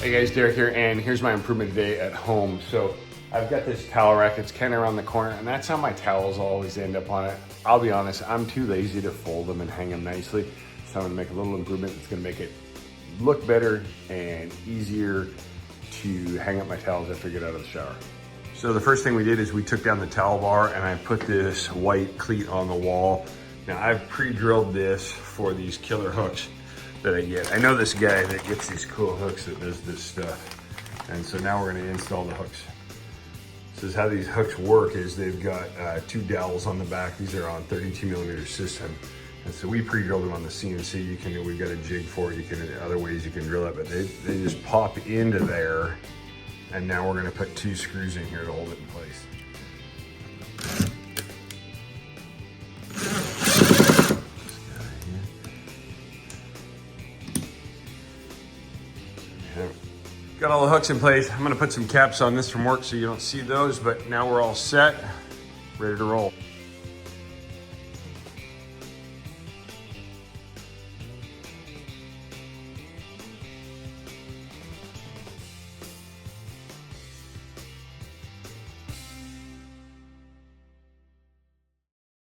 Hey guys, Derek here, and here's my improvement today at home. So I've got this towel rack, it's kind of around the corner, and that's how my towels always end up on it. I'll be honest, I'm too lazy to fold them and hang them nicely. So I'm gonna make a little improvement that's gonna make it look better and easier to hang up my towels after I get out of the shower. So the first thing we did is we took down the towel bar and I put this white cleat on the wall. Now I've pre-drilled this for these killer hooks that I get. I know this guy that gets these cool hooks that does this stuff. And so now we're gonna install the hooks. This is how these hooks work, is they've got two dowels on the back. These are on 32mm system. And so we pre-drilled them on the CNC. We've got a jig for it. You can, other ways you can drill it, but they just pop into there. And now we're gonna put 2 screws in here to hold it in place. Got all the hooks in place. I'm gonna put some caps on this from work so you don't see those, but now we're all set, ready to roll.